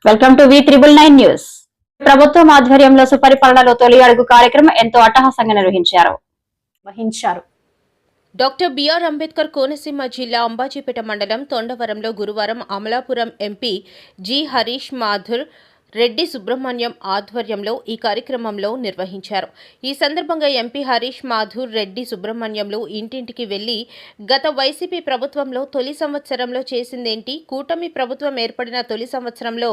Welcome to V999 news. ప్రభుత్వం ఆధ్వర్యంలో సుపరిపాలనలో తొలి అడుగు కార్యక్రమం ఎంతో అట్టహాసంగా వహించారు. డాక్టర్ బిఆర్ అంబేద్కర్ కోనసీమ జిల్లా అంబాజీపేట మండలం తొండవరంలో గురువారం అమలాపురం ఎంపీ జి హరీష్ మాథుర్ రెడ్డి సుబ్రహ్మణ్యం ఆధ్వర్యంలో ఈ కార్యక్రమంలో నిర్వహించారు. ఈ సందర్భంగా ఎంపీ హరీష్ మాథుర్ రెడ్డి సుబ్రహ్మణ్యంలో ఇంటింటికి వెళ్లి గత వైసీపీ ప్రభుత్వంలో తొలి సంవత్సరంలో చేసిందేంటి, కూటమి ప్రభుత్వం ఏర్పడిన తొలి సంవత్సరంలో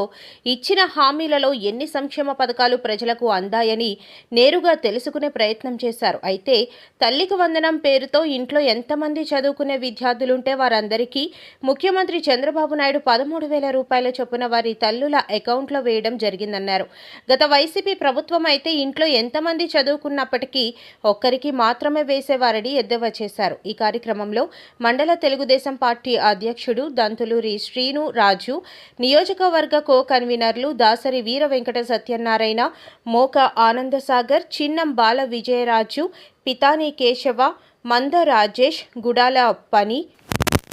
ఇచ్చిన హామీలలో ఎన్ని సంక్షేమ పథకాలు ప్రజలకు అందాయని నేరుగా తెలుసుకునే ప్రయత్నం చేశారు. అయితే తల్లికి వందనం పేరుతో ఇంట్లో ఎంతమంది చదువుకునే విద్యార్థులుంటే వారందరికీ ముఖ్యమంత్రి చంద్రబాబు నాయుడు 13,000 రూపాయల చొప్పున వారి తల్లుల అకౌంట్లో వేయడం జరిగిందన్నారు. గత వైసీపీ ప్రభుత్వం అయితే ఇంట్లో ఎంతమంది చదువుకున్నప్పటికీ ఒక్కరికి మాత్రమే వేసేవారని ఎద్దేవా చేశారు. ఈ కార్యక్రమంలో మండల తెలుగుదేశం పార్టీ అధ్యక్షుడు దంతులూరి శ్రీను రాజు, నియోజకవర్గ కో కన్వీనర్లు దాసరి వీర వెంకట సత్యనారాయణ, మోక ఆనందసాగర్, చిన్నం బాల విజయరాజు, పితాని కేశవ, మంద రాజేష్, గుడాల పని,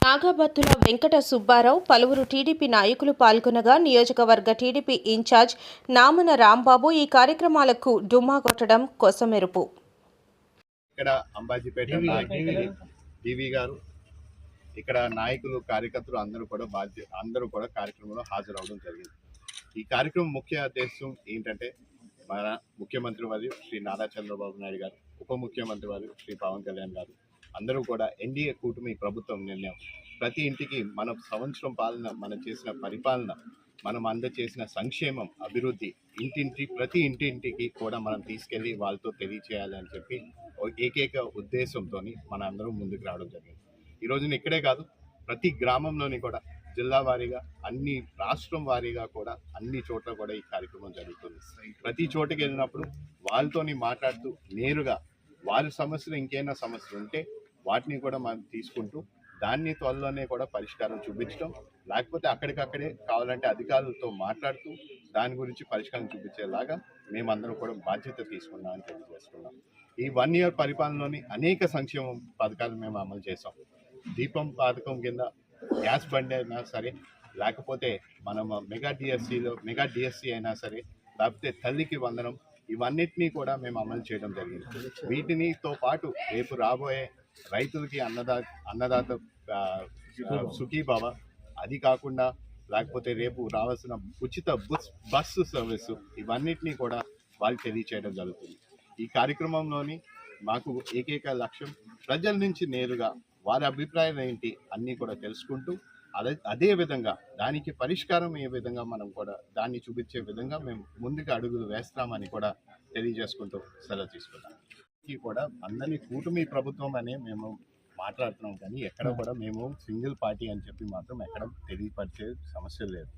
నాగబత్తుల వెంకట సుబ్బారావు, పలువురు టీడీపీ నాయకులు పాల్గొనగా నియోజకవర్గ టీడీపీ ఇన్ఛార్జ్ నామన రాంబాబు ఈ కార్యక్రమాలకు డుమ్మా కొట్టడం కొసమెరుపు. ఇక్కడ అంబాజీపేట డివి గారు, ఇక్కడ నాయకులు, కార్యకర్తలు అందరూ కూడా కార్యక్రమంలో హాజరవడం జరిగింది. ఈ కార్యక్రమం ముఖ్య ఉద్దేశం ఏంటంటే, మన ముఖ్యమంత్రి వారు శ్రీ నారా చంద్రబాబు నాయుడు గారు, ఉప ముఖ్యమంత్రి వారు శ్రీ పవన్ కళ్యాణ్ గారు అందరూ కూడా ఎన్డీఏ కూటమి ప్రభుత్వం నిర్ణయం ప్రతి ఇంటికి మన సంవత్సరం పాలన, మనం చేసిన పరిపాలన, మనం అందచేసిన సంక్షేమం, అభివృద్ధి ప్రతి ఇంటింటికి కూడా మనం తీసుకెళ్లి వాళ్ళతో తెలియచేయాలని చెప్పి ఏకైక ఉద్దేశంతో మన అందరం ముందుకు రావడం జరిగింది. ఈ రోజున ఇక్కడే కాదు, ప్రతి గ్రామంలోని కూడా జిల్లా వారీగా, అన్ని రాష్ట్రం వారీగా కూడా అన్ని చోట్ల కూడా ఈ కార్యక్రమం జరుగుతుంది. ప్రతి చోటకి వెళ్ళినప్పుడు వాళ్ళతోని మాట్లాడుతూ నేరుగా వారి సమస్యలు, ఇంకేమైనా సమస్యలు ఉంటే వాటిని కూడా మనం తీసుకుంటూ దాన్ని త్వరలోనే కూడా పరిష్కారం చూపించడం, లేకపోతే అక్కడికక్కడే కావాలంటే అధికారులతో మాట్లాడుతూ దాని గురించి పరిష్కారం చూపించేలాగా మేమందరం కూడా బాధ్యత తీసుకున్నామని తెలియజేస్తున్నాం. ఈ 1 year పరిపాలనలోని అనేక సంక్షేమ పథకాలు మేము అమలు చేసాం. దీపం పథకం కింద గ్యాస్ బండి అయినా సరే, లేకపోతే మనం మెగా డిఎస్సి అయినా సరే, లేకపోతే తల్లికి వందనం, ఇవన్నిటినీ కూడా మేము అమలు చేయడం జరిగింది. వీటినితో పాటు రేపు రాబోయే రైతులకి అన్నదాత సుఖీభవ, అది కాకుండా లేకపోతే రేపు రావాల్సిన ఉచిత బస్సు సర్వీసు, ఇవన్నిటినీ కూడా వాళ్ళు తెలియచేయడం జరుగుతుంది. ఈ కార్యక్రమంలోని మాకు ఏకైక లక్ష్యం ప్రజల నుంచి నేరుగా వారి అభిప్రాయం ఏంటి అన్నీ కూడా తెలుసుకుంటూ, అదే విధంగా దానికి పరిష్కారం ఏ విధంగా మనం కూడా దాన్ని చూపించే విధంగా మేము ముందుకు అడుగులు వేస్తామని కూడా తెలియజేసుకుంటూ సెలవు తీసుకుంటాం. కూడా అందరినీ కూటమి ప్రభుత్వం అనే మేము మాట్లాడుతున్నాం, కానీ ఎక్కడ కూడా మేము సింగిల్ పార్టీ అని చెప్పి మాత్రం ఎక్కడ తెలియపరిచే సమస్య లేదు.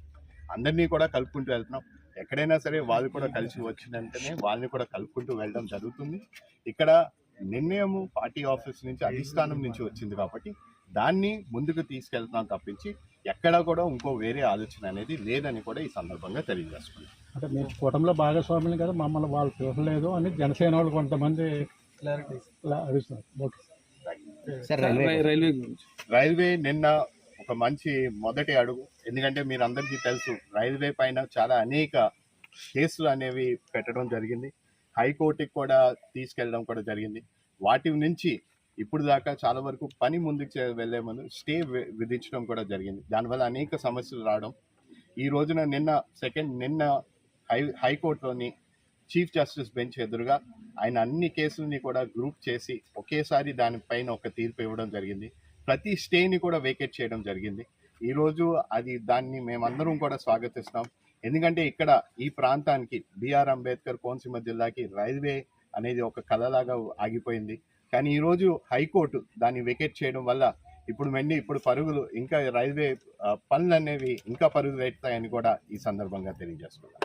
అందరినీ కూడా కలుపుకుంటూ వెళ్తున్నాం. ఎక్కడైనా సరే వాళ్ళు కూడా కలిసి వచ్చిన వెంటనే వాళ్ళని కూడా కలుపుకుంటూ వెళ్ళడం జరుగుతుంది. ఇక్కడ నిర్ణయము పార్టీ ఆఫీస్ నుంచి, అధిష్టానం నుంచి వచ్చింది కాబట్టి దాన్ని ముందుకు తీసుకెళ్తున్నాం తప్పించి ఎక్కడా కూడా ఇంకో వేరే ఆలోచన అనేది లేదని కూడా ఈ సందర్భంగా తెలియజేసుకున్నాం. అంటే మీరు కూటమిలో భాగస్వాములు కదా, మమ్మల్ని వాళ్ళు చూడలేదు అని జనసేన వాళ్ళు కొంతమంది రైల్వే నిన్న ఒక మంచి మొదటి అడుగు. ఎందుకంటే మీరు అందరికీ తెలుసు, రైల్వే పైన చాలా అనేక కేసులు అనేవి పెట్టడం జరిగింది. హైకోర్టుకి కూడా తీసుకెళ్ళడం కూడా జరిగింది. వాటి నుంచి ఇప్పుడు దాకా చాలా వరకు పని ముందుకు వెళ్లే ముందు స్టే విధించడం కూడా జరిగింది. దానివల్ల అనేక సమస్యలు రావడం, ఈ రోజున నిన్న హైకోర్టులోని చీఫ్ జస్టిస్ బెంచ్ ఎదురుగా ఆయన అన్ని కేసుల్ని కూడా గ్రూప్ చేసి ఒకేసారి దానిపైన ఒక తీర్పు ఇవ్వడం జరిగింది. ప్రతి స్టేని కూడా వేకేట్ చేయడం జరిగింది. ఈరోజు దాన్ని మేమందరం కూడా స్వాగతిస్తాం. ఎందుకంటే ఇక్కడ ఈ ప్రాంతానికి, బిఆర్ అంబేద్కర్ కోనసీమ జిల్లాకి రైల్వే అనేది ఒక కళలాగా ఆగిపోయింది. కానీ ఈరోజు హైకోర్టు దాన్ని వేకేట్ చేయడం వల్ల ఇప్పుడు పరుగులు, ఇంకా రైల్వే పనులు అనేవి ఇంకా పరుగులు పెడతాయని కూడా ఈ సందర్భంగా తెలియజేస్తున్నాం.